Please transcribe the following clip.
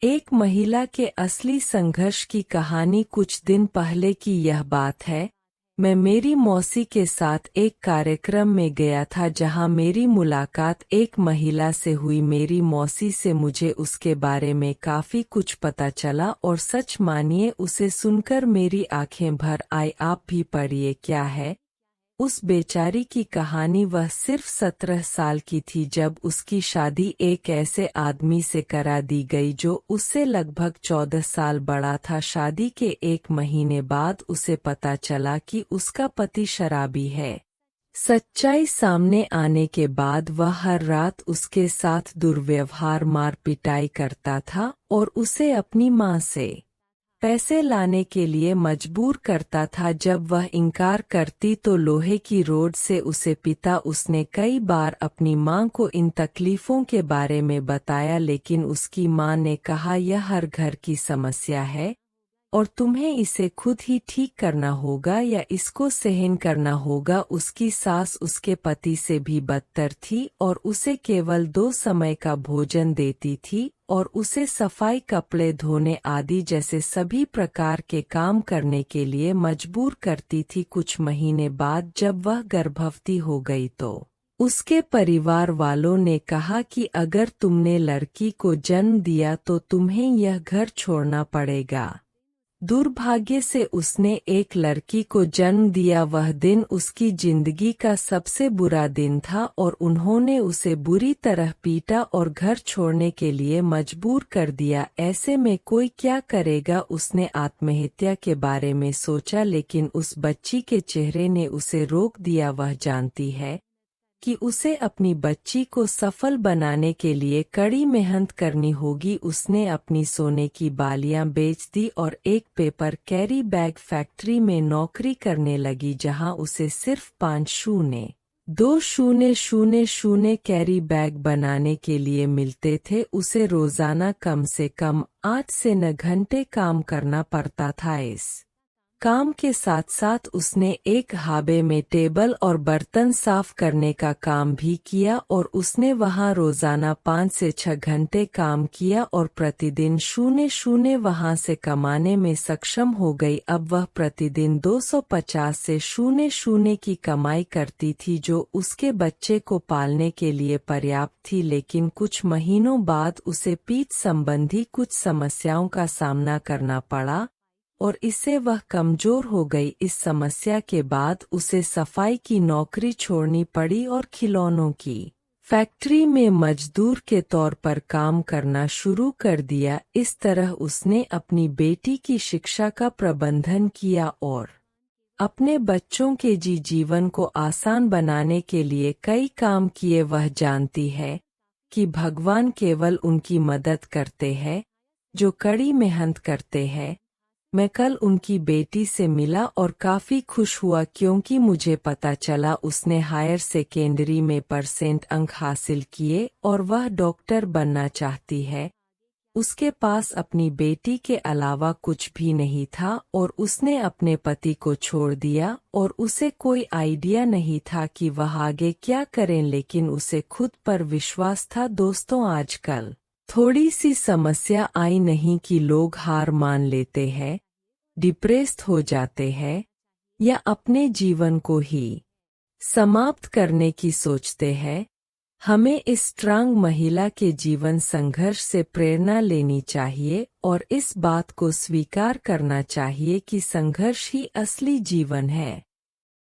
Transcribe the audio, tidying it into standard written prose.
एक महिला के असली संघर्ष की कहानी कुछ दिन पहले की यह बात है। मैं मेरी मौसी के साथ एक कार्यक्रम में गया था जहां मेरी मुलाकात एक महिला से हुई। मेरी मौसी से मुझे उसके बारे में काफी कुछ पता चला और सच मानिए उसे सुनकर मेरी आंखें भर आई। आप भी पढ़िए क्या है उस बेचारी की कहानी। वह सिर्फ 17 साल की थी जब उसकी शादी एक ऐसे आदमी से करा दी गई जो उससे लगभग 14 साल बड़ा था। शादी के एक महीने बाद उसे पता चला कि उसका पति शराबी है। सच्चाई सामने आने के बाद वह हर रात उसके साथ दुर्व्यवहार मार पिटाई करता था और उसे अपनी मां से पैसे लाने के लिए मजबूर करता था। जब वह इनकार करती तो लोहे की रोड से उसे पीटा। उसने कई बार अपनी मां को इन तकलीफों के बारे में बताया लेकिन उसकी मां ने कहा यह हर घर की समस्या है और तुम्हें इसे खुद ही ठीक करना होगा या इसको सहन करना होगा। उसकी सास उसके पति से भी बदतर थी और उसे केवल 2 समय का भोजन देती थी और उसे सफाई, कपड़े धोने आदि जैसे सभी प्रकार के काम करने के लिए मजबूर करती थी। कुछ महीने बाद जब वह गर्भवती हो गई तो उसके परिवार वालों ने कहा कि अगर तुमने लड़की को जन्म दिया तो तुम्हें यह घर छोड़ना पड़ेगा। दुर्भाग्य से उसने एक लड़की को जन्म दिया। वह दिन उसकी जिंदगी का सबसे बुरा दिन था और उन्होंने उसे बुरी तरह पीटा और घर छोड़ने के लिए मजबूर कर दिया। ऐसे में कोई क्या करेगा। उसने आत्महत्या के बारे में सोचा लेकिन उस बच्ची के चेहरे ने उसे रोक दिया। वह जानती है कि उसे अपनी बच्ची को सफल बनाने के लिए कड़ी मेहनत करनी होगी। उसने अपनी सोने की बालियां बेच दी और एक पेपर कैरी बैग फैक्ट्री में नौकरी करने लगी जहां उसे सिर्फ 5.200 कैरी बैग बनाने के लिए मिलते थे। उसे रोजाना कम से कम 8 से 9 घंटे काम करना पड़ता था। इस काम के साथ साथ उसने एक ढाबे में टेबल और बर्तन साफ करने का काम भी किया और उसने वहां रोजाना 5 से 6 घंटे काम किया और प्रतिदिन 0.0 वहां से कमाने में सक्षम हो गई। अब वह प्रतिदिन 250 से 0.0 की कमाई करती थी जो उसके बच्चे को पालने के लिए पर्याप्त थी। लेकिन कुछ महीनों बाद उसे पीठ संबंधी कुछ समस्याओं का सामना करना पड़ा और इससे वह कमजोर हो गई। इस समस्या के बाद उसे सफाई की नौकरी छोड़नी पड़ी और खिलौनों की फैक्ट्री में मजदूर के तौर पर काम करना शुरू कर दिया। इस तरह उसने अपनी बेटी की शिक्षा का प्रबंधन किया और अपने बच्चों के जीवन को आसान बनाने के लिए कई काम किए। वह जानती है कि भगवान केवल उनकी मदद करते हैं जो कड़ी मेहनत करते हैं। मैं कल उनकी बेटी से मिला और काफी खुश हुआ क्योंकि मुझे पता चला उसने हायर सेकेंडरी में % अंक हासिल किए और वह डॉक्टर बनना चाहती है। उसके पास अपनी बेटी के अलावा कुछ भी नहीं था और उसने अपने पति को छोड़ दिया और उसे कोई आइडिया नहीं था कि वह आगे क्या करें लेकिन उसे खुद पर विश्वास था। दोस्तों, आजकल थोड़ी सी समस्या आई नहीं कि लोग हार मान लेते हैं, डिप्रेस्ड हो जाते हैं या अपने जीवन को ही समाप्त करने की सोचते हैं। हमें इस स्ट्रांग महिला के जीवन संघर्ष से प्रेरणा लेनी चाहिए और इस बात को स्वीकार करना चाहिए कि संघर्ष ही असली जीवन है।